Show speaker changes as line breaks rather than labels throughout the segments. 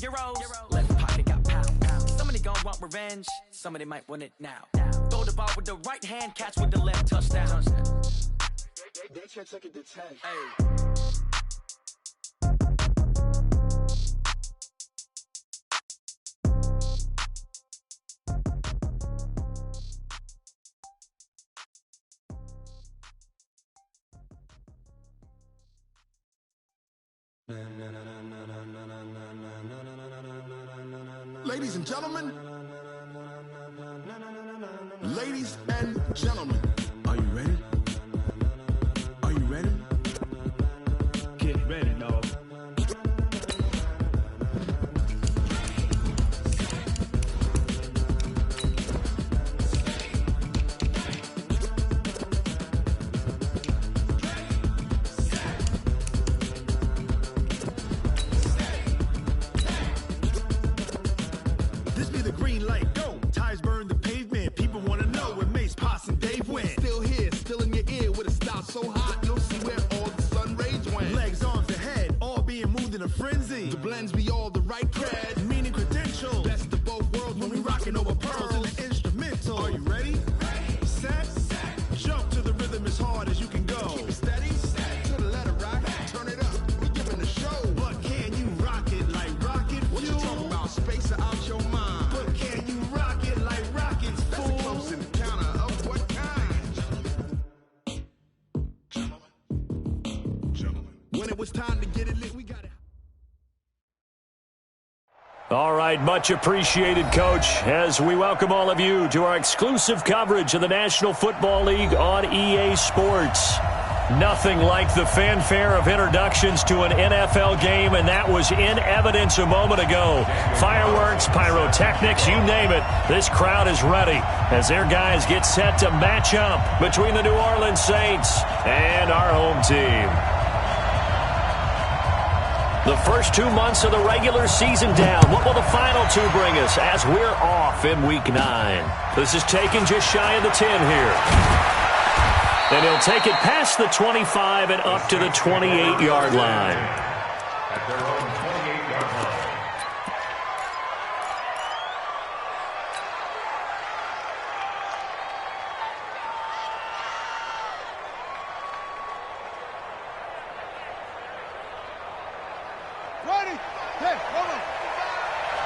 euros. Left pocket got pound. Somebody gon' want revenge. Somebody might want it now. Throw the ball with the right hand, catch with the left, touchdown.
They can't take it to 10.
Hey.
Ladies and gentlemen, ladies and gentlemen, are you ready? Are you ready?
Get ready, dog.
So hot, you'll see where all the sun rays went.
Legs, arms, ahead, all being moved in a frenzy.
The blends be all the right cred,
meaning credentials.
Best of both worlds when we rockin' over pearls
in the instrumental.
Are you ready?
Set, jump to the rhythm as hard as you can go.
Keep it steady, to the letter right. Turn it up, we giving the show.
But can you rock it like rocket fuel?
What you talking about? Space out your mind.
But can you rock it like rockets, fool?
That's a close encounter of what kind? When it was time to get it lit, we got it.
All right, much appreciated, Coach, as we welcome all of you to our exclusive coverage of the National Football League on EA Sports. Nothing like the fanfare of introductions to an NFL game, and that was in evidence a moment ago. Fireworks, pyrotechnics, you name it. This crowd is ready as their guys get set to match up between the New Orleans Saints and our home team. The first 2 months of the regular season down. What will the final two bring us as we're off in Week 9? This is taken just shy of the 10 here. And he'll take it past the 25 and up to the 28-yard line.
At their own 28-yard line.
Ready? Hey, hold on.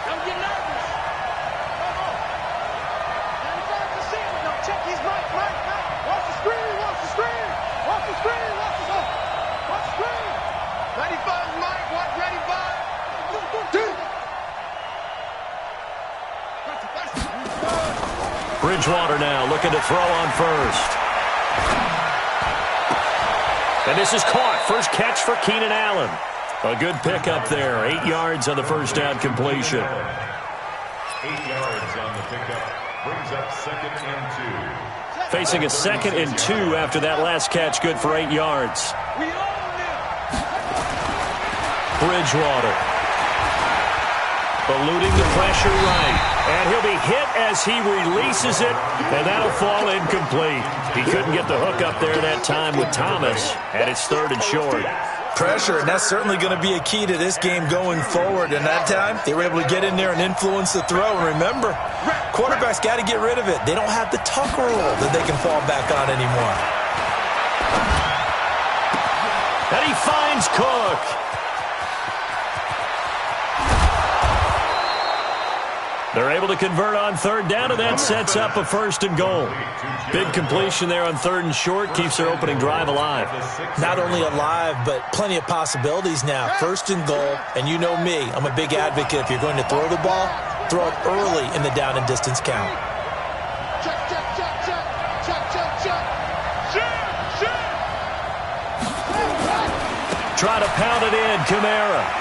Don't get nervous.
Come on.
95%. No, check his right.
Watch the screen. Watch the screen. Watch the screen. Watch the screen. Watch the screen. 95, Mike. Watch 95.
Bridgewater now looking to throw on first. And this is caught. First catch for Keenan Allen. A good pickup there. 8 yards on the first down completion.
8 yards on the pickup. Brings up 2nd and 2.
Facing a 2nd and 2 after that last catch. Good for 8 yards. Bridgewater. Eluding the pressure right. And he'll be hit as he releases it. And that'll fall incomplete. He couldn't get the hook up there that time with Thomas. And it's 3rd and short.
Pressure, and that's certainly going to be a key to this game going forward. And that time, they were able to get in there and influence the throw. And remember, quarterbacks got to get rid of it. They don't have the tuck rule that they can fall back on anymore.
And he finds Cook. They're able to convert on 3rd down, and that sets up a 1st and goal. Big completion there on 3rd and short. Keeps their opening drive alive.
Not only alive, but plenty of possibilities now. 1st and goal, and you know me. I'm a big advocate. If you're going to throw the ball, throw it early in the down and distance count.
Try to pound it in, Kamara.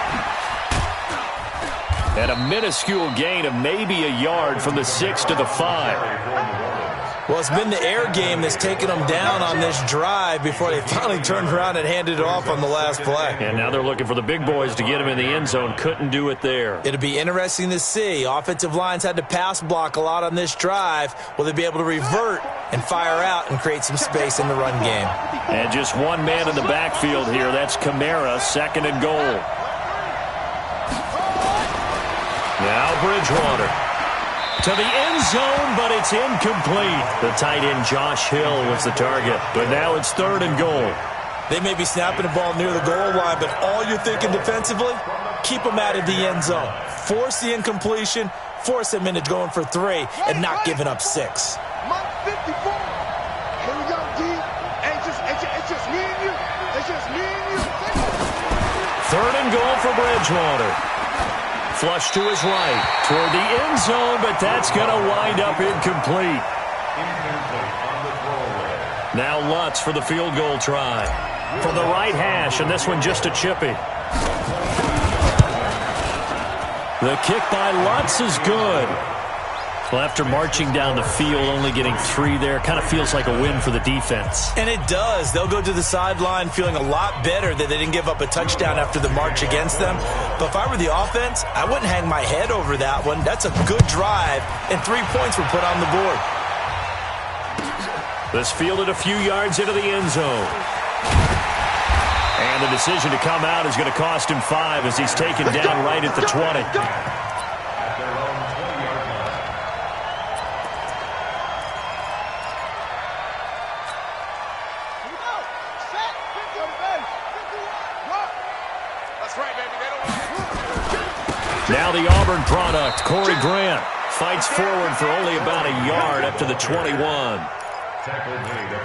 And a minuscule gain of maybe a yard from the 6 to the 5.
Well, it's been the air game that's taken them down on this drive before they finally turned around and handed it off on the last play.
And now they're looking for the big boys to get him in the end zone. Couldn't do it there.
It'll be interesting to see. Offensive lines had to pass block a lot on this drive. Will they be able to revert and fire out and create some space in the run game?
And just one man in the backfield here. That's Kamara, 2nd and goal. Now Bridgewater. To the end zone, but it's incomplete. The tight end Josh Hill was the target, but now it's 3rd and goal.
They may be snapping the ball near the goal line, but all you're thinking defensively, keep them out of the end zone. Force the incompletion, force them into going for 3, and not giving up 6.
Mike 54. Here we go, D. It's just me and you. It's just me and you.
3rd and goal for Bridgewater. Flush to his right, toward the end zone, but that's going to wind up incomplete. Now Lutz for the field goal try. From the right hash, and this one just a chippy. The kick by Lutz is good. Well, after marching down the field, only getting 3 there, kind of feels like a win for the defense.
And it does. They'll go to the sideline feeling a lot better that they didn't give up a touchdown after the march against them. But if I were the offense, I wouldn't hang my head over that one. That's a good drive, and 3 points were put on the board.
This fielded a few yards into the end zone. And the decision to come out is going to cost him 5 as he's taken down right at the 20. Now the Auburn product, Corey Grant, fights forward for only about a yard up to the 21.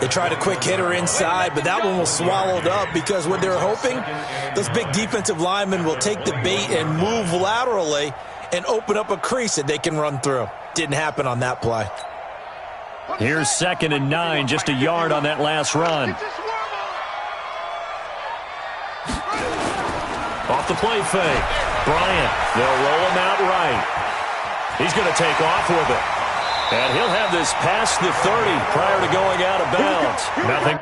They tried a quick hitter inside, but that one was swallowed up because what they're hoping, those big defensive linemen will take the bait and move laterally and open up a crease that they can run through. Didn't happen on that play.
Here's 2nd and 9, just a yard on that last run. Off the play fake. Bryant, they'll roll him out right. He's going to take off with it. And he'll have this past the 30 prior to going out of bounds. Nothing.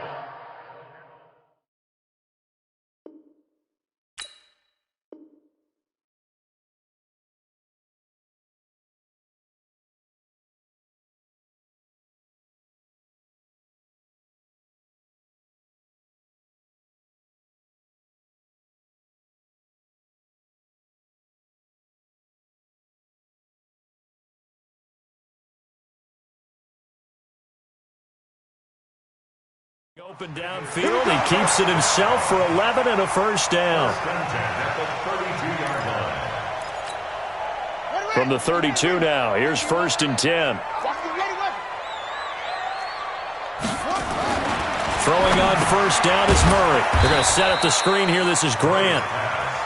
Open downfield, he keeps it himself for 11 and a first down. From the 32 now, here's 1st and 10. Throwing on first down is Murray. They're going to set up the screen here. This is Grant.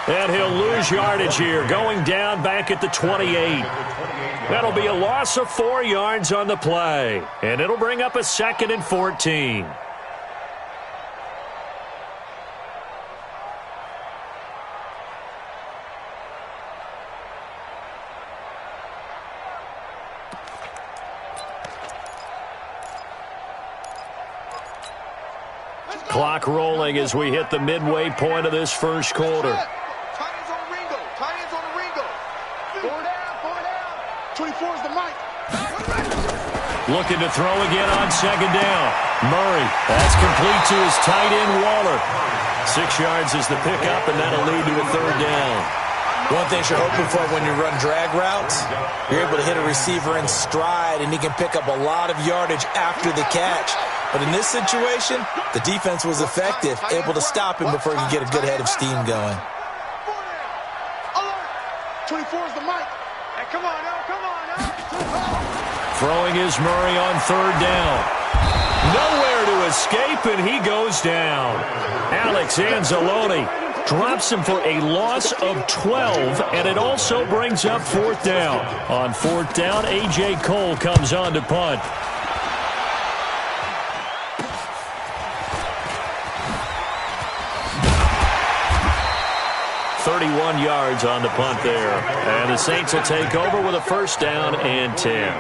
And he'll lose yardage here, going down back at the 28. That'll be a loss of 4 yards on the play. And it'll bring up a 2nd and 14. Clock rolling as we hit the midway point of this first quarter.
Tight ends on the Ringo. Tight ends on the Ringo. 4 down. 24 is the mic.
Looking to throw again on 2nd down. Murray, that's complete to his tight end, Waller. 6 yards is the pickup, and that'll lead to a 3rd down.
One thing you're hoping for when you run drag routes, you're able to hit a receiver in stride, and he can pick up a lot of yardage after the catch. But in this situation, the defense was effective, able to stop him before he could get a good head of steam going.
24 is the mic. Hey, come on now.
Throwing is Murray on 3rd down. Nowhere to escape, and he goes down. Alex Anzalone drops him for a loss of 12, and it also brings up 4th down. On 4th down, A.J. Cole comes on to punt. 31 yards on the punt there. And the Saints will take over with a 1st down and 10.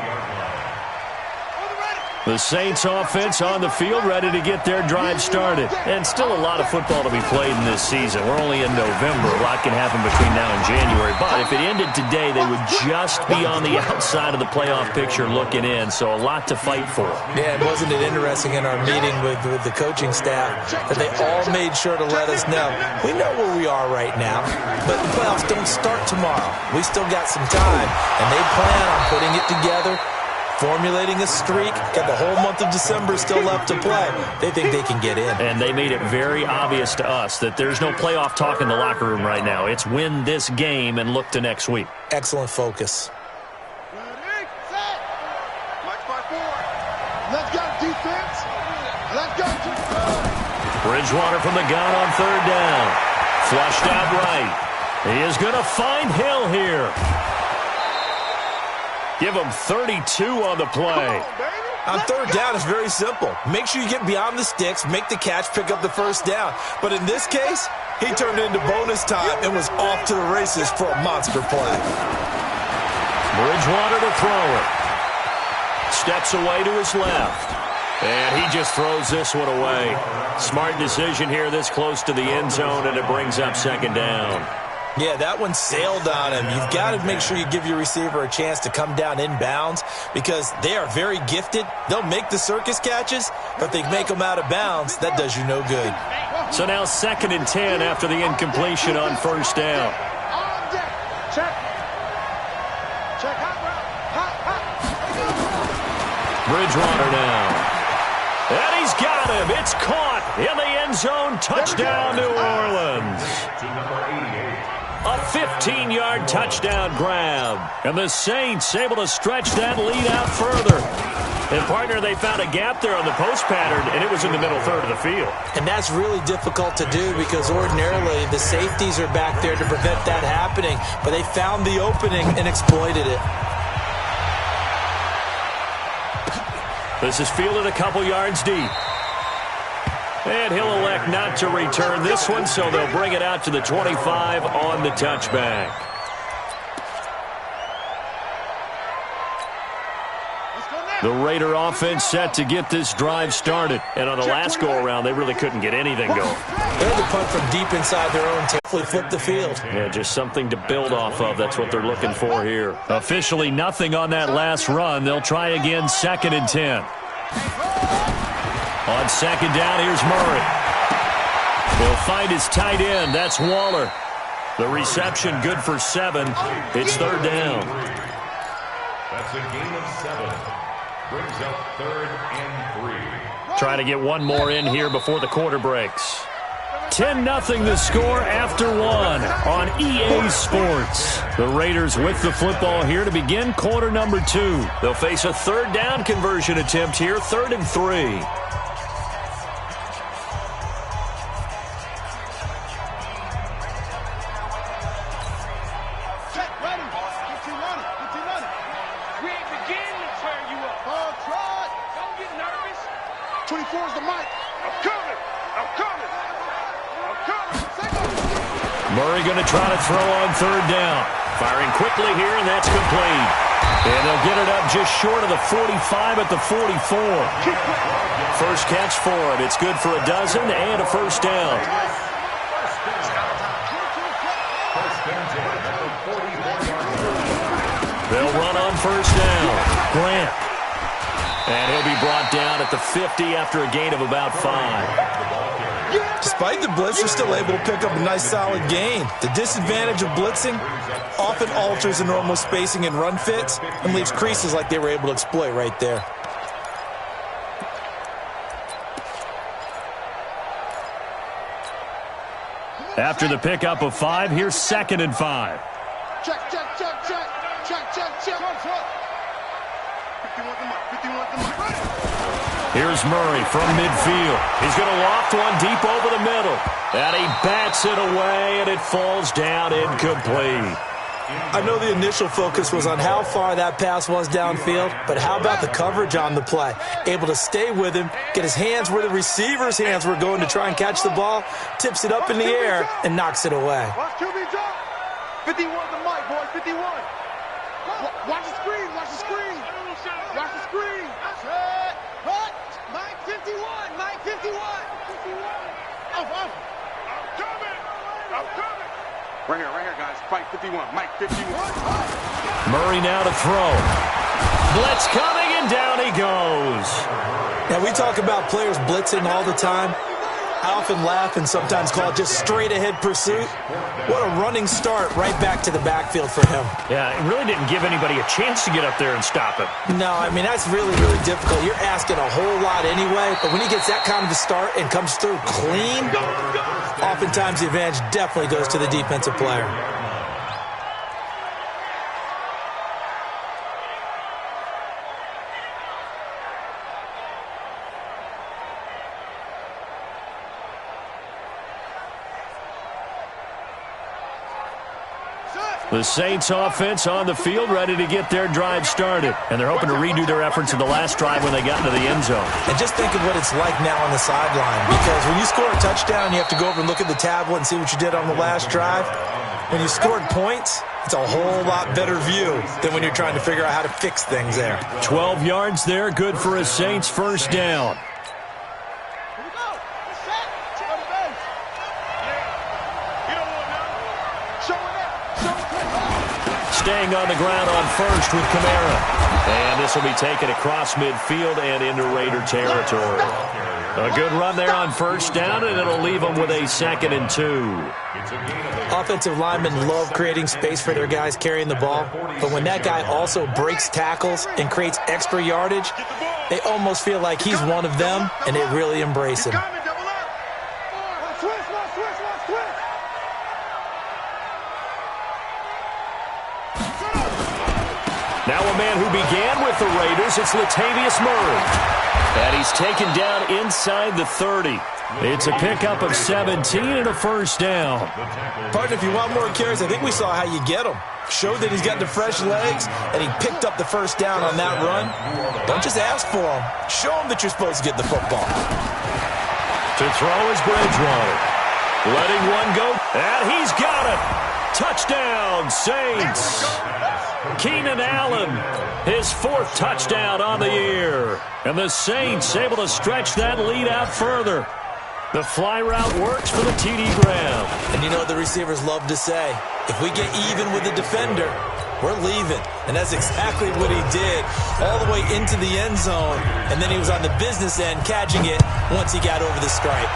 The Saints offense on the field, ready to get their drive started. And still a lot of football to be played in this season. We're only in November. A lot can happen between now and January. But if it ended today, they would just be on the outside of the playoff picture looking in. So a lot to fight for.
Yeah, wasn't it interesting in our meeting with the coaching staff that they all made sure to let us know, we know where we are right now, but the playoffs don't start tomorrow. We still got some time, and they plan on putting it together, formulating a streak, got the whole month of December still left to play. They think they can get in.
And they made it very obvious to us that there's no playoff talk in the locker room right now. It's win this game and look to next week.
Excellent focus.
Ready, set. March by 4. Let's go, defense. Let's go, defense.
Bridgewater from the gun on third down. Flushed out right. He is going to find Hill here. Give him 32 on the play.
On third down, it's very simple. Make sure you get beyond the sticks, make the catch, pick up the first down. But in this case, he turned it into bonus time and was off to the races for a monster play.
Bridgewater to throw it. Steps away to his left. And he just throws this one away. Smart decision here this close to the end zone, and it brings up second down.
Yeah, that one sailed on him. You've got to make sure you give your receiver a chance to come down inbounds because they are very gifted. They'll make the circus catches, but if they make them out of bounds, that does you no good.
So now 2nd and 10 after the incompletion on first down.
Check. Check.
Bridgewater now. And he's got him. It's caught in the end zone. Touchdown, New Orleans. A 15-yard touchdown grab. And the Saints able to stretch that lead out further. And, partner, they found a gap there on the post pattern, and it was in the middle third of the field.
And that's really difficult to do because ordinarily the safeties are back there to prevent that happening. But they found the opening and exploited it.
This is fielded a couple yards deep. And he'll elect not to return this one, so they'll bring it out to the 25 on the touchback. The Raider offense set to get this drive started. And on the last go-around, they really couldn't get anything going.
They had to punt from deep inside their own territory, flip the field.
Yeah, just something to build off of. That's what they're looking for here. Officially nothing on that last run. They'll try again 2nd and 10. On second down, here's Murray. He'll find his tight end. That's Waller. The reception good for 7. It's third down.
That's a gain of 7. Brings up 3rd and 3.
Trying to get one more in here before the quarter breaks. 10-0 the score after 1 on EA Sports. The Raiders with the football here to begin quarter number 2. They'll face a third down conversion attempt here, 3rd and 3. Murray going to try to throw on third down. Firing quickly here, and that's complete. And they'll get it up just short of the 45 at the 44. First catch for him. It's good for a dozen and a first down. They'll run on first down. Grant. And he'll be brought down at the 50 after a gain of about 5.
Despite the blitz, they're still able to pick up a nice solid gain. The disadvantage of blitzing often alters the normal spacing and run fits and leaves creases like they were able to exploit right there.
After the pickup of 5, here's 2nd and 5.
Check. 51 the mic.
Here's Murray from midfield. He's going to loft one deep over the middle. And he bats it away, and it falls down incomplete.
I know the initial focus was on how far that pass was downfield, but how about the coverage on the play? Able to stay with him, get his hands where the receiver's hands were going to try and catch the ball, tips it up in the air, and knocks it away.
Watch QB drop. 51 the mic, boys. 51. Watch the screen. Watch the screen. Watch the screen. Set. Hut. Mike 51. Mike 51. Off. I'm coming. Right here, guys. Mike 51. Mike 51.
Murray now to throw. Blitz coming, and down he goes.
Now, we talk about players blitzing all the time. I often laugh and sometimes call it just straight-ahead pursuit. What a running start right back to the backfield for him.
Yeah, it really didn't give anybody a chance to get up there and stop him.
No, I mean, that's really, really difficult. You're asking a whole lot anyway, but when he gets that kind of a start and comes through clean, oftentimes the advantage definitely goes to the defensive player.
The Saints offense on the field, ready to get their drive started. And they're hoping to redo their efforts in the last drive when they got into the end zone.
And just think of what it's like now on the sideline. Because when you score a touchdown, you have to go over and look at the tablet and see what you did on the last drive. When you scored points, it's a whole lot better view than when you're trying to figure out how to fix things there.
12 yards there, good for a Saints first down. Staying on the ground on first with Kamara. And this will be taken across midfield and into Raider territory. A good run there on first down, and it'll leave them with a 2nd and 2.
Offensive linemen love creating space for their guys carrying the ball, but when that guy also breaks tackles and creates extra yardage, they almost feel like he's one of them, and they really embrace him.
Now a man who began with the Raiders, it's Latavius Murray. And he's taken down inside the 30. It's a pickup of 17 and a first down.
Partner, if you want more carries, I think we saw how you get them. Showed that he's got the fresh legs, and he picked up the first down on that run. Don't just ask for them. Show them that you're supposed to get the football.
To throw is Bridgewater. Letting one go, and he's got it. Touchdown, Saints. Keenan Allen, his 4th touchdown on the year. And the Saints able to stretch that lead out further. The fly route works for the TD Graham.
And you know what the receivers love to say? If we get even with the defender, we're leaving. And that's exactly what he did, all the way into the end zone. And then he was on the business end catching it once he got over the stripe.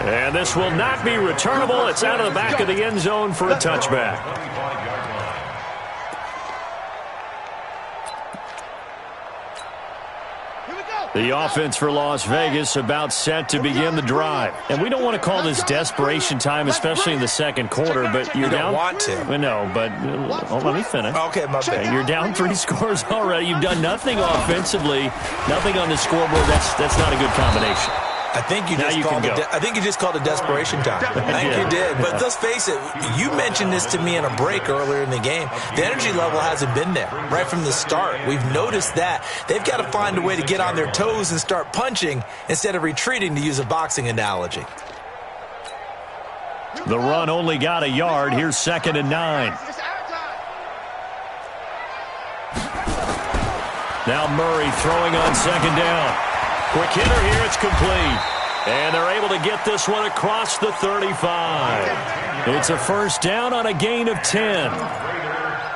And this will not be returnable. It's out of the back of the end zone for a touchback. The offense for Las Vegas about set to begin the drive. And we don't want to call this desperation time, especially in the second quarter, but you're down.
You don't want to.
No, but let me finish.
Okay, my bad.
You're down 3 scores already. You've done nothing offensively, nothing on the scoreboard. That's not a good combination.
I think you just called it desperation time. I think you did. But let's face it, you mentioned this to me in a break earlier in the game. The energy level hasn't been there right from the start. We've noticed that. They've got to find a way to get on their toes and start punching instead of retreating, to use a boxing analogy.
The run only got a yard. Here's 2nd and 9. Now Murray throwing on 2nd down. Quick hitter here, it's complete. And they're able to get this one across the 35. It's a first down on a gain of 10.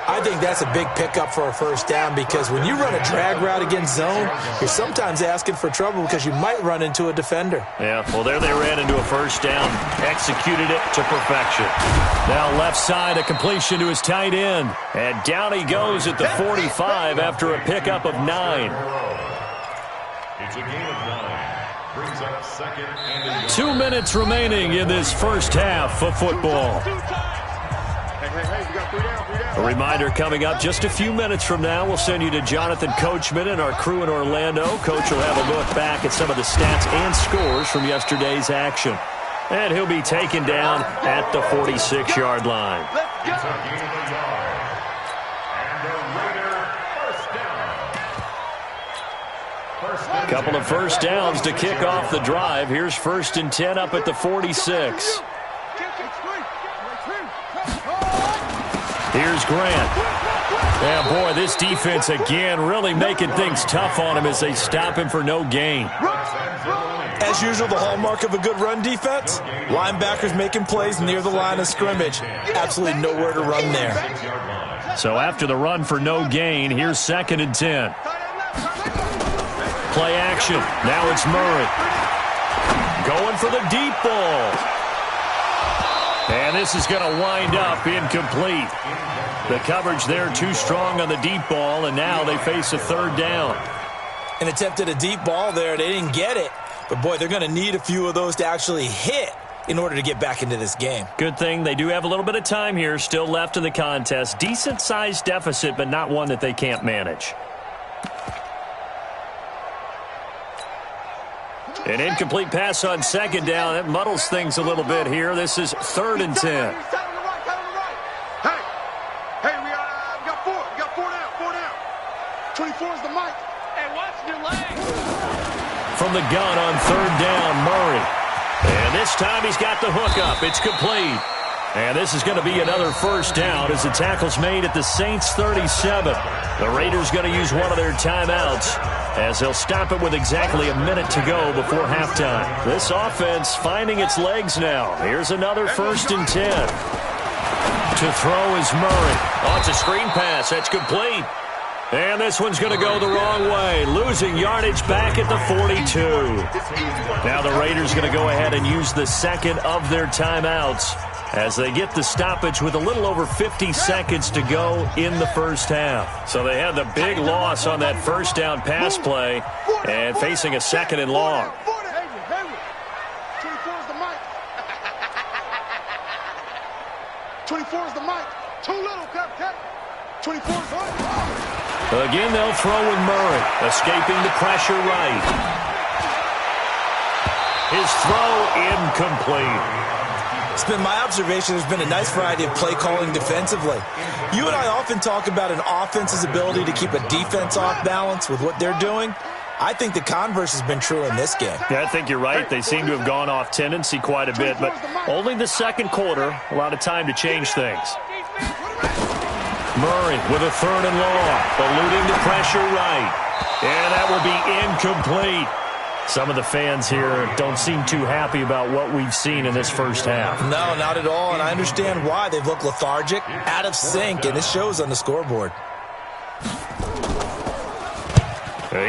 I think that's a big pickup for a first down, because when you run a drag route against zone, you're sometimes asking for trouble because you might run into a defender.
Yeah, well, there they ran into a first down, executed it to perfection. Now left side, a completion to his tight end. And down he goes at the 45 after a pickup of 9.
It's a gain of 9. Brings up 2nd and
2 minutes remaining in this first half of football. A reminder coming up just a few minutes from now. We'll send you to Jonathan Coachman and our crew in Orlando. Coach will have a look back at some of the stats and scores from yesterday's action. And he'll be taken down at the 46-yard line.
It's a gain of a yard. And a Raider first down.
Couple of first downs to kick off the drive. Here's 1st and 10 up at the 46. Here's Grant. Yeah, boy, this defense again really making things tough on him as they stop him for no gain.
As usual, the hallmark of a good run defense, linebackers making plays near the line of scrimmage. Absolutely nowhere to run there.
So after the run for no gain, here's 2nd and 10. Play action. Now it's Murray. Going for the deep ball. And this is going to wind up incomplete. The coverage there too strong on the deep ball, and now they face a 3rd down.
An attempt at a deep ball there. They didn't get it. But, boy, they're going to need a few of those to actually hit in order to get back into this game.
Good thing they do have a little bit of time here still left in the contest. Decent-sized deficit, but not one that they can't manage. An incomplete pass on 2nd down. That muddles things a little bit here. This is 3rd and 10.
Hey, we got 4. We got 4 down. 24 is the mic. Hey, watch your legs.
From the gun on 3rd down, Murray. And this time he's got the hook up. It's complete. And this is going to be another 1st down as the tackle's made at the Saints 37. The Raiders going to use one of their timeouts as they'll stop it with exactly a minute to go before halftime. This offense finding its legs now. Here's another 1st and 10. To throw is Murray. Oh, it's a screen pass. That's complete. And this one's going to go the wrong way, losing yardage back at the 42. Now the Raiders going to go ahead and use the 2nd of their timeouts as they get the stoppage with a little over 50 seconds to go in the 1st half. So they had the big loss on that 1st down pass play and facing a 2nd and long.
24 is the mic. Too little, Cap. 24 is the
Again, they'll throw with Murray, escaping the pressure right. His throw incomplete.
It's been my observation there's been a nice variety of play calling defensively. You and I often talk about an offense's ability to keep a defense off balance with what they're doing. I think the converse has been true in this game.
Yeah, I think you're right. They seem to have gone off tendency quite a bit, but only the 2nd quarter, a lot of time to change things. Murray with a 3rd and long, eluding the pressure right. And that will be incomplete. Some of the fans here don't seem too happy about what we've seen in this 1st half.
No, not at all, and I understand why. They've looked lethargic, out of sync, and it shows on the scoreboard.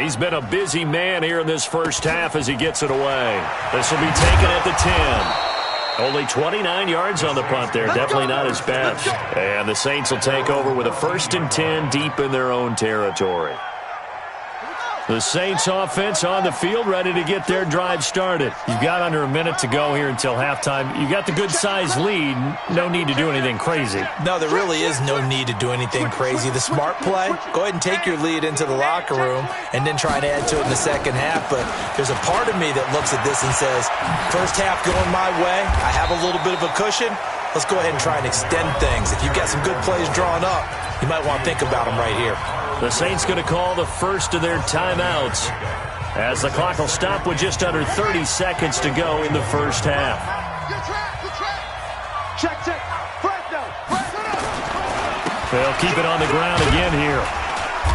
He's been a busy man here in this 1st half as he gets it away. This will be taken at the 10. Only 29 yards on the punt there. Definitely not his best. And the Saints will take over with a 1st and 10 deep in their own territory. The Saints offense on the field ready to get their drive started. You've got under a minute to go here until halftime. You got the good-sized lead. No need to do anything crazy.
No, there really is no need to do anything crazy. The smart play, go ahead and take your lead into the locker room and then try to add to it in the 2nd half. But there's a part of me that looks at this and says, 1st half going my way, I have a little bit of a cushion. Let's go ahead and try and extend things. If you've got some good plays drawn up, you might want to think about them right here.
The Saints going to call the 1st of their timeouts as the clock will stop with just under 30 seconds to go in the 1st half.
Check.
They'll keep it on the ground again here.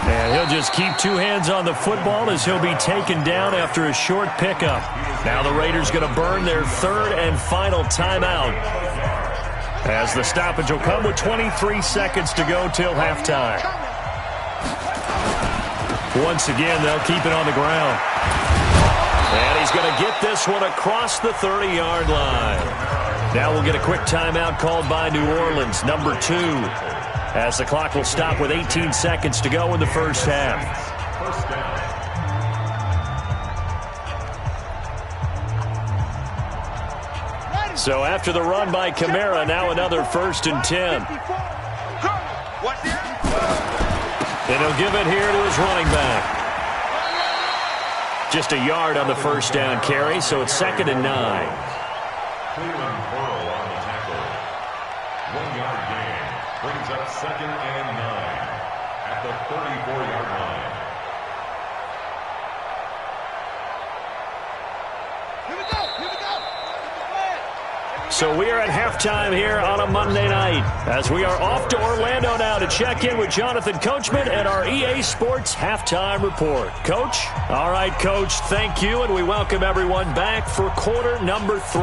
And he'll just keep 2 hands on the football as he'll be taken down after a short pickup. Now the Raiders going to burn their 3rd and final timeout as the stoppage will come with 23 seconds to go till halftime. Once again, they'll keep it on the ground. And he's going to get this one across the 30-yard line. Now we'll get a quick timeout called by New Orleans, number 2, as the clock will stop with 18 seconds to go in the 1st half. So after the run by Kamara, now another 1st and 10. And he'll give it here to his running back. Just a yard on the 1st down carry, so it's 2nd and 9.
Cleveland Burrow on the tackle. 1-yard gain brings up 2nd and 9 at the 34-yard line.
So we are at halftime here on a Monday night as we are off to Orlando now to check in with Jonathan Coachman and our EA Sports Halftime Report. Coach? All right, Coach, thank you, and we welcome everyone back for quarter number 3.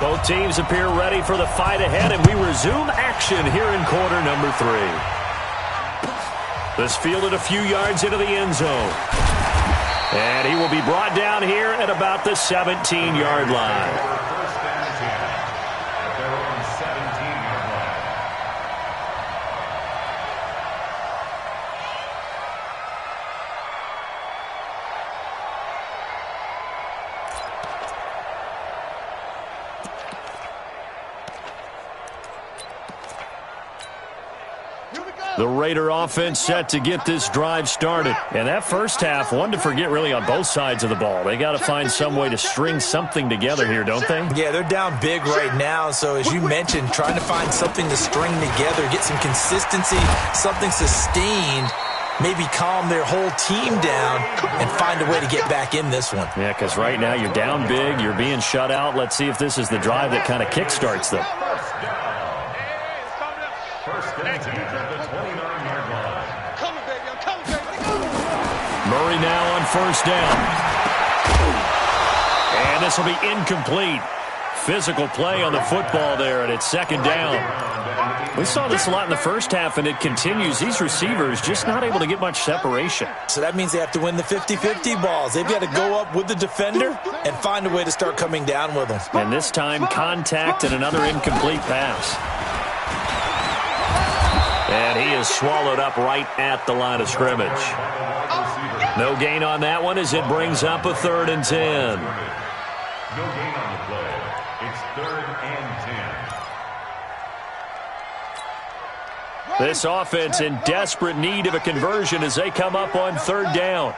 Both teams appear ready for the fight ahead, and we resume action here in quarter number 3. This fielded a few yards into the end zone. And he will be brought down here at about the 17-yard line. The Raider offense set to get this drive started. And that first half, one to forget really on both sides of the ball. They got to find some way to string something together here, don't they?
Yeah, they're down big right now. So as you mentioned, trying to find something to string together, get some consistency, something sustained, maybe calm their whole team down and find a way to get back in this one.
Yeah, because right now you're down big, you're being shut out. Let's see if this is the drive that kind of kickstarts them. Murray now on first down. And this will be incomplete. Physical play on the football there, and it's second down. We saw this a lot in the first half, and it continues. These receivers just not able to get much separation.
So that means they have to win the 50-50 balls. They've got to go up with the defender and find a way to start coming down with them.
And this time, contact and another incomplete pass. And he is swallowed up right at the line of scrimmage. No gain on that one as it brings up a 3rd and 10.
No gain on the play. It's 3rd and 10.
This offense in desperate need of a conversion as they come up on 3rd down.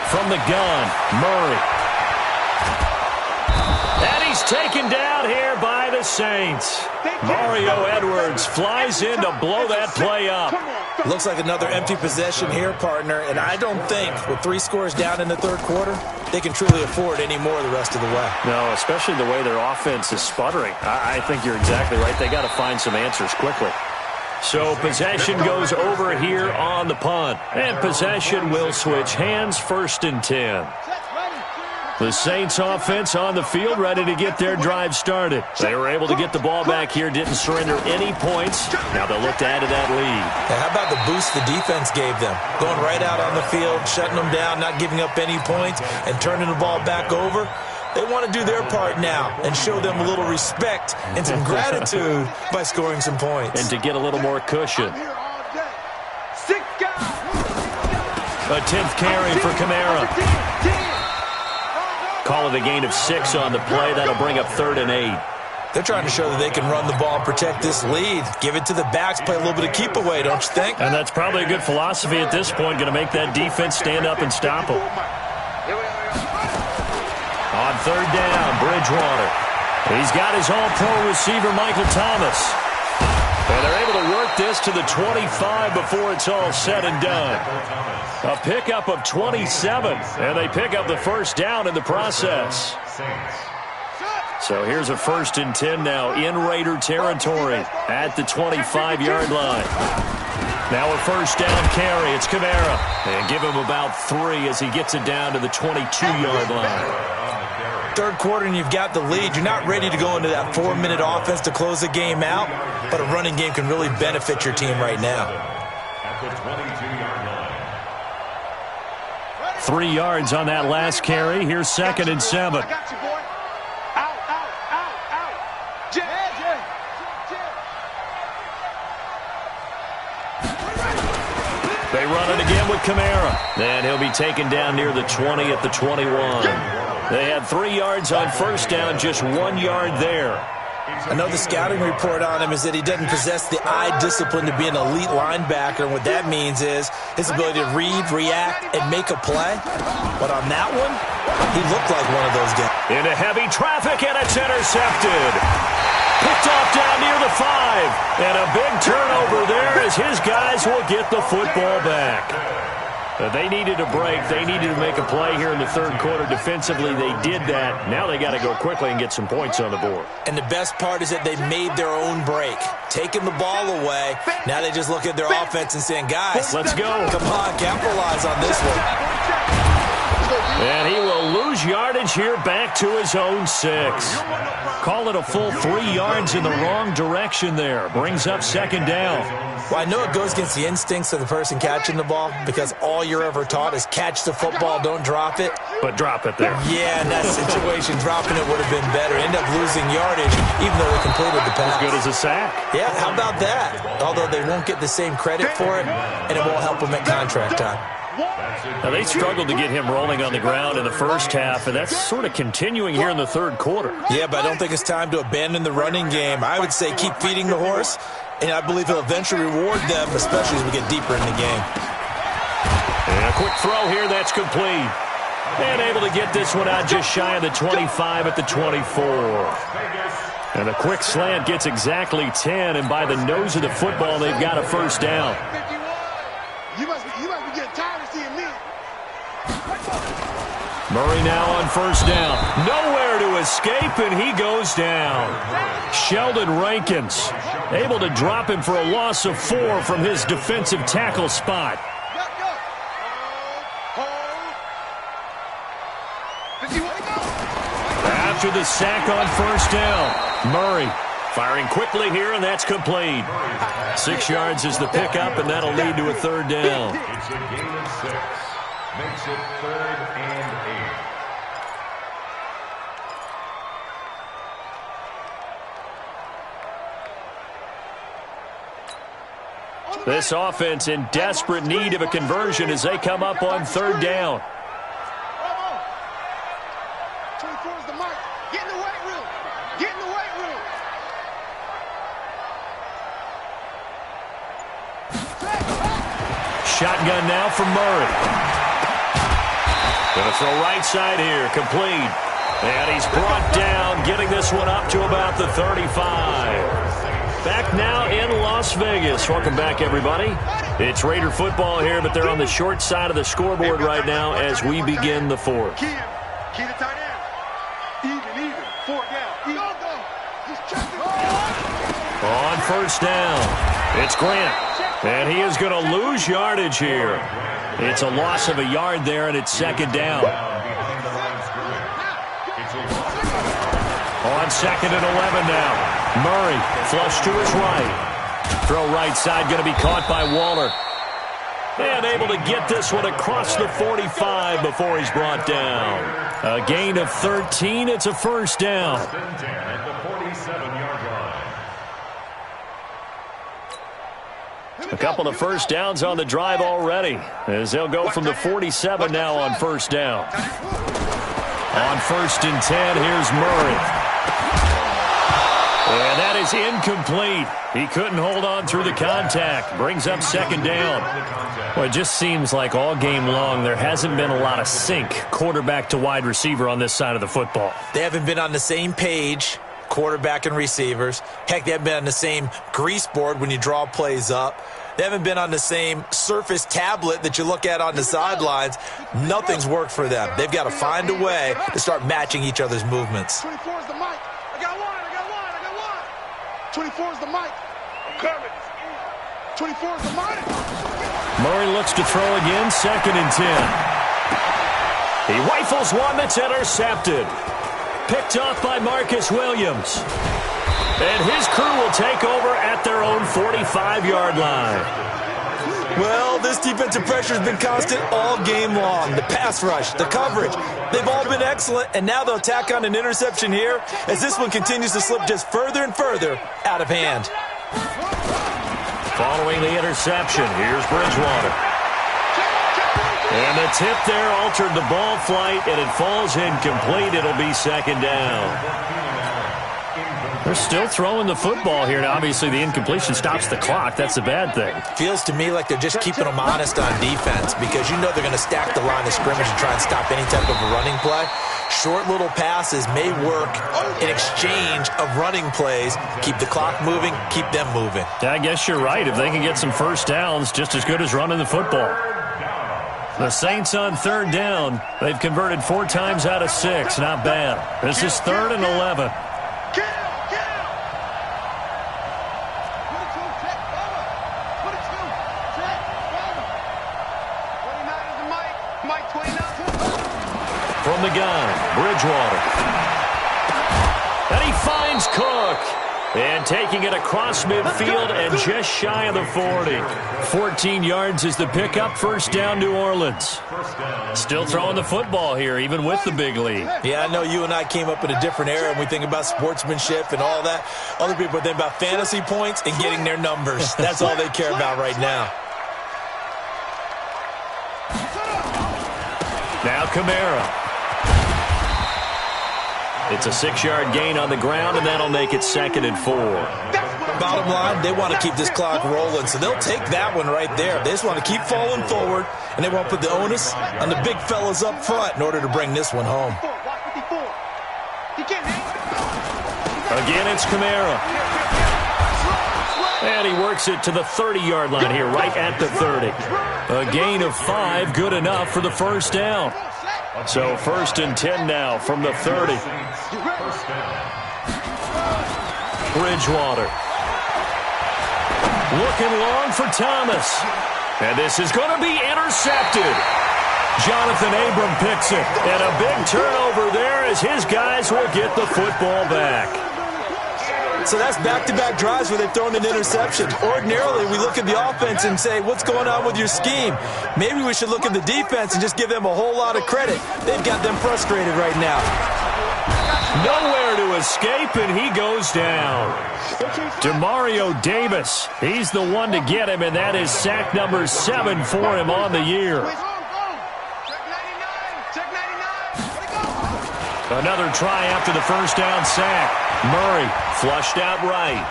From the gun, Murray. And he's taken down here by the Saints. Mario Edwards flies in to blow that play up.
Looks like another empty possession here, partner, and I don't think with 3 scores down in the 3rd quarter, they can truly afford any more the rest of the way.
No, especially the way their offense is sputtering. I think you're exactly right. They got to find some answers quickly. So possession goes over here on the punt, and possession will switch hands, 1st and 10. The Saints offense on the field ready to get their drive started. They were able to get the ball back here, didn't surrender any points. Now they'll look to add to that lead.
Now, how about the boost the defense gave them? Going right out on the field, shutting them down, not giving up any points, and turning the ball back over. They want to do their part now and show them a little respect and some gratitude by scoring some points.
And to get a little more cushion. A 10th carry for Kamara. Call it a gain of 6 on the play. That'll bring up 3rd and 8.
They're trying to show that they can run the ball and protect this lead. Give it to the backs, play a little bit of keep away, don't you think?
And that's probably a good philosophy at this point, going to make that defense stand up and stop them. On 3rd down, Bridgewater. He's got his all-pro receiver, Michael Thomas. And they're able to work this to the 25 before it's all said and done. A pickup of 27, and they pick up the first down in the process. So here's a 1st and 10 now in Raider territory at the 25-yard line. Now a 1st down carry. It's Kamara. And give him about 3 as he gets it down to the 22-yard line.
3rd quarter and you've got the lead. You're not ready to go into that 4-minute offense to close the game out, but a running game can really benefit your team right now.
At the 22-yard line.
3 yards on that last carry. Here's 2nd and 7. They run it again with Kamara. And he'll be taken down near the 20 at the 21. They had 3 yards on 1st down, just 1 yard there.
I know the scouting report on him is that he doesn't possess the eye discipline to be an elite linebacker, and what that means is his ability to read, react, and make a play. But on that one, he looked like one of those guys.
Into heavy traffic, and it's intercepted. Picked off down near the 5. And a big turnover there as his guys will get the football back. They needed a break. They needed to make a play here in the third quarter. Defensively, they did that. Now they got to go quickly and get some points on the board.
And the best part is that they made their own break. Taking the ball away, now they just look at their offense and saying, guys,
let's go.
Come on, capitalize on this one.
And he will lose yardage here back to his own 6. Call it a full 3 yards in the wrong direction there. Brings up second down.
Well, I know it goes against the instincts of the person catching the ball because all you're ever taught is catch the football, don't drop it.
But drop it there.
Yeah, in that situation, dropping it would have been better. End up losing yardage even though they completed the pass.
As good as a sack.
Yeah, how about that? Although they won't get the same credit for it, and it won't help them at contract time.
Now, they struggled to get him rolling on the ground in the first half, and that's sort of continuing here in the third quarter.
Yeah, but I don't think it's time to abandon the running game. I would say keep feeding the horse, and I believe he'll eventually reward them, especially as we get deeper in the game.
And a quick throw here, that's complete. And able to get this one out just shy of the 25 at the 24. And a quick slant gets exactly 10, and by the nose of the football, they've got a first down.
You must be getting tired of seeing me.
Murray now on first down. Nowhere to escape, and he goes down. Sheldon Rankins able to drop him for a loss of 4 from his defensive tackle spot. After the sack on first down, Murray firing quickly here, and that's complete. 6 yards is the pickup, and that'll lead to a third down.
It's a gain of 6. Makes it 3rd and 8.
This offense in desperate need of a conversion as they come up on third down.
24 is the mark. Get in the weight room. Get in the weight room.
Shotgun now from Murray. Going to throw right side here, complete. And he's brought down, getting this one up to about the 35. Back now in Las Vegas. Welcome back, everybody. It's Raider football here, but they're on the short side of the scoreboard right now as we begin the fourth.
Key to tight end. Even. 4 down.
On first down, it's Grant. And he is going to lose yardage here. It's a loss of a yard there, and it's second down. On second and 11 now. Murray flush to his right. Throw right side going to be caught by Waller. And able to get this one across the 45 before he's brought down. A gain of 13. It's a first down.
At the 47-yard line.
A couple of first downs on the drive already, as they'll go from the 47 now on first down. On first and 10, here's Murray. And that is incomplete. He couldn't hold on through the contact. Brings up second down. Well, it just seems like all game long there hasn't been a lot of sync quarterback to wide receiver on this side of the football.
They haven't been on the same page, quarterback and receivers. Heck, they haven't been on the same grease board when you draw plays up. They haven't been on the same Surface tablet that you look at on the sidelines. Nothing's worked for them. They've got to find a way to start matching each other's movements.
24 is the mic. I got one. 24 is the mic. I'm coming. 24 is the mic.
Murray looks to throw again, second and 10. He rifles one that's intercepted. Picked off by Marcus Williams. And his crew will take over at their own 45-yard line.
Well, this defensive pressure has been constant all game long. The pass rush, the coverage, they've all been excellent, and now they'll tack on an interception here as this one continues to slip just further and further out of hand.
Following the interception, here's Bridgewater. And the tip there altered the ball flight, and it falls incomplete. It'll be second down. They're still throwing the football here. Now, obviously, the incompletion stops the clock. That's a bad thing.
Feels to me like they're just keeping them honest on defense because you know they're going to stack the line of scrimmage and try and stop any type of a running play. Short little passes may work in exchange of running plays. Keep the clock moving, keep them moving.
Yeah, I guess you're right. If they can get some first downs, just as good as running the football. The Saints on third down. They've converted 4 times out of 6. Not bad. This is 3rd and 11. From the gun, Bridgewater. And he finds Cook. And taking it across midfield and just shy of the 40. 14 yards is the pickup. First down, New Orleans. Still throwing the football here, even with the big lead.
Yeah, I know you and I came up in a different era, and we think about sportsmanship and all that. Other people think about fantasy points and getting their numbers. That's all they care about right now.
Now Kamara. It's a 6-yard gain on the ground, and that'll make it 2nd and 4.
Bottom line, they want to keep this clock rolling, so they'll take that one right there. They just want to keep falling forward, and they want to put the onus on the big fellas up front in order to bring this one home.
Again, it's Kamara. And he works it to the 30-yard line here, right at the 30. A gain of 5, good enough for the first down. So 1st and 10 now from the 30. Bridgewater. Looking long for Thomas. And this is going to be intercepted. Jonathan Abram picks it. And a big turnover there as his guys will get the football back.
So that's back-to-back drives where they've thrown an interception. Ordinarily, we look at the offense and say, what's going on with your scheme? Maybe we should look at the defense and just give them a whole lot of credit. They've got them frustrated right now.
Nowhere to escape, and he goes down. Demario Davis, he's the one to get him, and that is sack number 7 for him on the year. Another try after the first down sack. Murray flushed out right.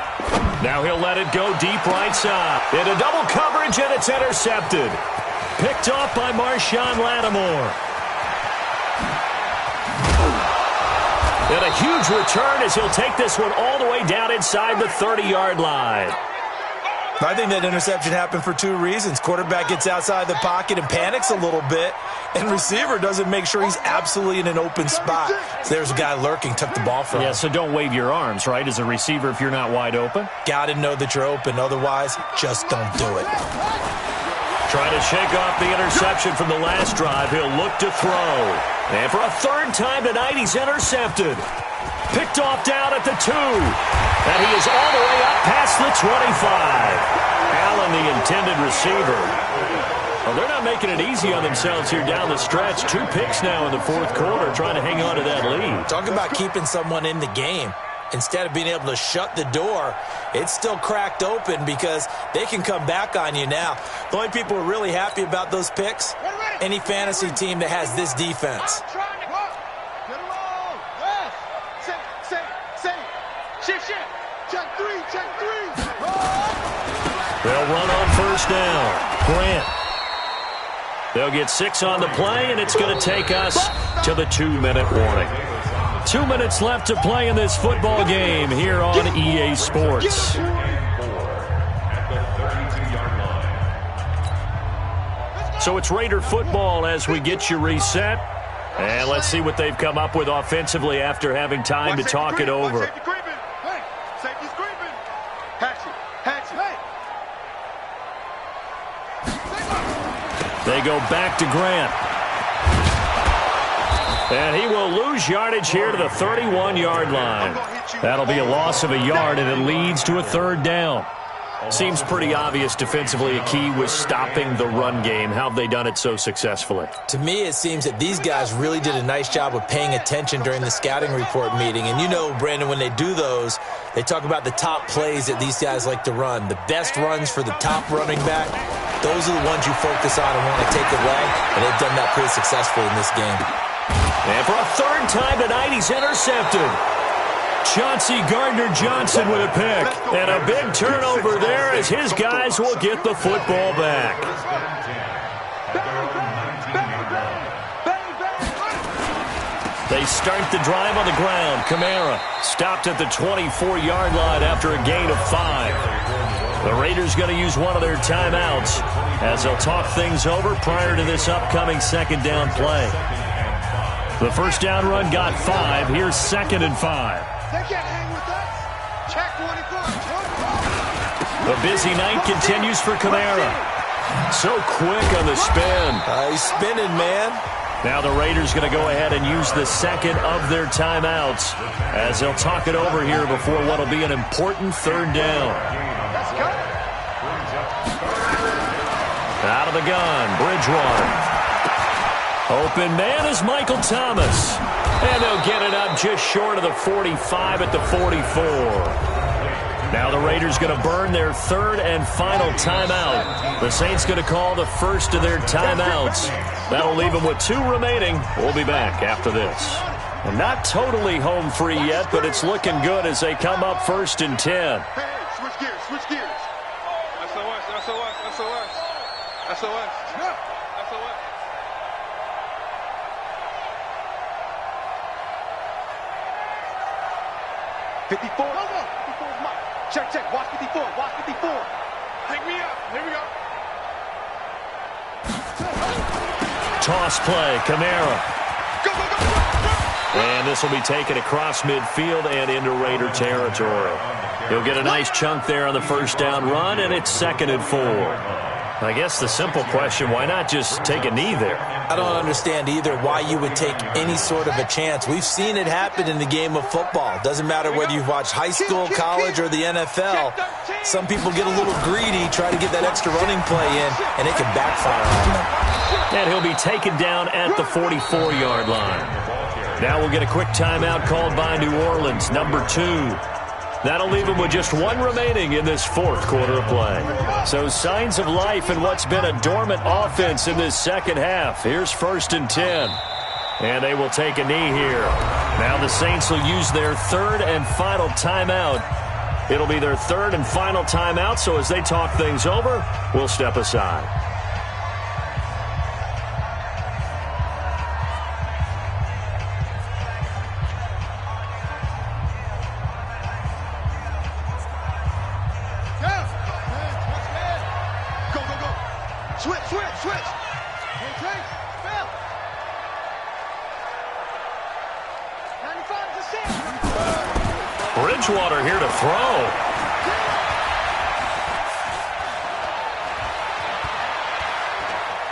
Now he'll let it go deep right side. Into double coverage, and it's intercepted. Picked off by Marshawn Lattimore. And a huge return as he'll take this one all the way down inside the 30-yard line.
I think that interception happened for 2 reasons. Quarterback gets outside the pocket and panics a little bit, and receiver doesn't make sure he's absolutely in an open spot. So there's a guy lurking, took the ball from him.
Yeah, so don't wave your arms, right, as a receiver if you're not wide open?
Got to know that you're open. Otherwise, just don't do it.
Trying to shake off the interception from the last drive. He'll look to throw. And for a 3rd time tonight, he's intercepted. Picked off down at the 2. And he is all the way up past the 25. Allen, the intended receiver. Well, they're not making it easy on themselves here down the stretch. 2 picks now in the 4th quarter, trying to hang on to that lead.
Talk about keeping someone in the game. Instead of being able to shut the door, it's still cracked open because they can come back on you now. The only people who are really happy about those picks, any fantasy team that has this defense.
They'll run on first down. Grant. They'll get 6 on the play, and it's going to take us to the 2-minute warning. 2 minutes left to play in this football game here on EA Sports. So it's Raider football as we get you reset. And let's see what they've come up with offensively after having time to talk it over. They go back to Grant. And he will lose yardage here to the 31-yard line. That'll be a loss of a yard, and it leads to a 3rd down. Seems pretty obvious defensively a key was stopping the run game. How have they done it so successfully?
To me, it seems that these guys really did a nice job of paying attention during the scouting report meeting. And you know, Brandon, when they do those, they talk about the top plays that these guys like to run. The best runs for the top running back, those are the ones you focus on and want to take away. And they've done that pretty successfully in this game.
And for a 3rd time tonight, he's intercepted. Chauncey Gardner-Johnson with a pick. And a big turnover there as his guys will get the football back. They start the drive on the ground. Kamara stopped at the 24-yard line after a gain of 5. The Raiders going to use one of their timeouts as they'll talk things over prior to this upcoming second down play. The first down run got 5. Here's 2nd and 5.
They can't hang with us. Check 24.
The busy night continues for Kamara. So quick on the spin.
He's spinning, man.
Now the Raiders going to go ahead and use the second of their timeouts as they'll talk it over here before what will be an important third down.
Let's go.
Out of the gun, Bridgewater. Open man is Michael Thomas. And they'll get it up just short of the 45 at the 44. Now the Raiders going to burn their third and final timeout. The Saints going to call the first of their timeouts. That'll leave them with 2 remaining. We'll be back after this. And not totally home free yet, but it's looking good as they come up 1st and 10.
Hey, switch gears, switch gears.
SOS, SOS, SOS. SOS. SOS.
54. 54 is mine. Check, check. Watch 54. Watch 54.
Pick me up. Here we go.
Toss play, Kamara.
Go, go, go, go.
And this will be taken across midfield and into Raider territory. He'll get a nice chunk there on the first down run, and it's 2nd and 4. I guess the simple question, why not just take a knee there?
I don't understand either why you would take any sort of a chance. We've seen it happen in the game of football. Doesn't matter whether you've watched high school, college, or the NFL. Some people get a little greedy, try to get that extra running play in, and it can backfire on them.
And he'll be taken down at the 44-yard line. Now we'll get a quick timeout called by New Orleans, number 2. That'll leave them with just 1 remaining in this 4th quarter of play. So signs of life in what's been a dormant offense in this second half. Here's 1st and 10. And they will take a knee here. Now the Saints will use their 3rd and final timeout. It'll be their 3rd and final timeout, so as they talk things over, we'll step aside. Bridgewater here to throw.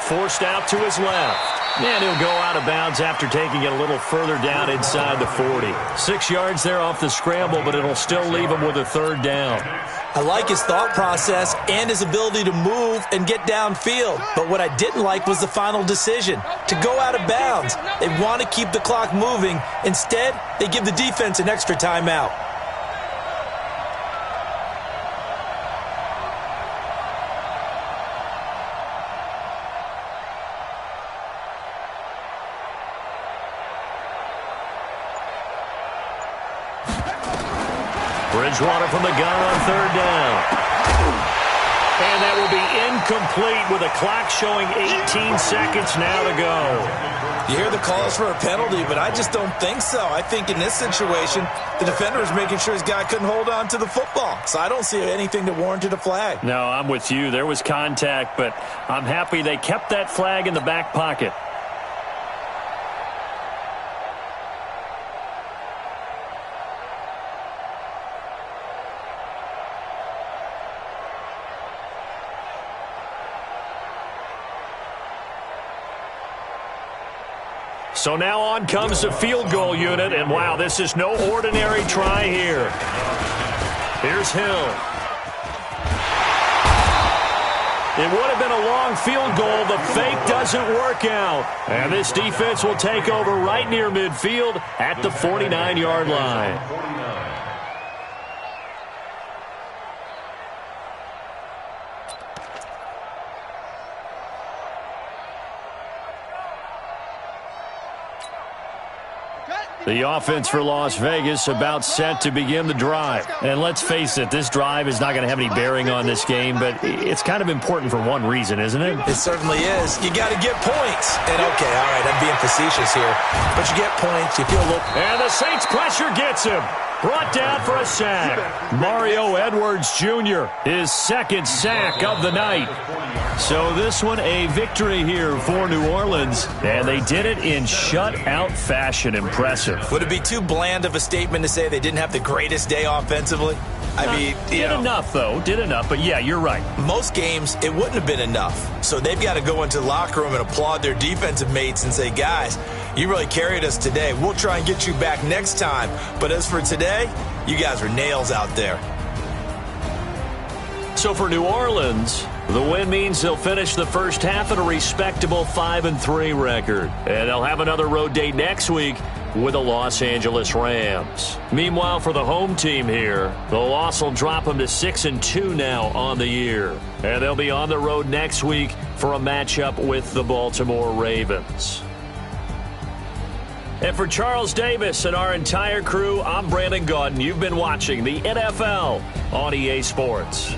Forced out to his left. And he'll go out of bounds after taking it a little further down inside the 40. 6 yards there off the scramble, but it'll still leave him with a 3rd down.
I like his thought process and his ability to move and get downfield. But what I didn't like was the final decision, to go out of bounds. They want to keep the clock moving. Instead, they give the defense an extra timeout.
Bridgewater from the gun on 3rd down. And that will be incomplete with a clock showing 18 seconds now to go.
You hear the calls for a penalty, but I just don't think so. I think in this situation, the defender is making sure his guy couldn't hold on to the football. So I don't see anything that warranted a flag.
No, I'm with you. There was contact, but I'm happy they kept that flag in the back pocket. So now on comes the field goal unit, and wow, this is no ordinary try here. Here's Hill. It would have been a long field goal. The fake doesn't work out. And this defense will take over right near midfield at the 49-yard line. The offense for Las Vegas about set to begin the drive. And let's face it, this drive is not going to have any bearing on this game, but it's kind of important for one reason, isn't it?
It certainly is. You got to get points. And okay, all right, I'm being facetious here, but you get points, you feel a little...
And the Saints pressure gets him. Brought down for a sack. Mario Edwards Jr., his second sack of the night. So this one a victory here for New Orleans, and they did it in shutout fashion. Impressive.
Would it be too bland of a statement to say they didn't have the greatest day offensively? I mean,
did enough, though. Did enough, but yeah, you're right.
Most games, it wouldn't have been enough. So they've got to go into the locker room and applaud their defensive mates and say, guys, you really carried us today. We'll try and get you back next time. But as for today, you guys are nails out there.
So for New Orleans, the win means they'll finish the first half at a respectable 5-3 record. And they'll have another road date next week with the Los Angeles Rams. Meanwhile, for the home team here, the loss will drop them to 6-2 now on the year. And they'll be on the road next week for a matchup with the Baltimore Ravens. And for Charles Davis and our entire crew, I'm Brandon Gaudin. You've been watching the NFL on EA Sports.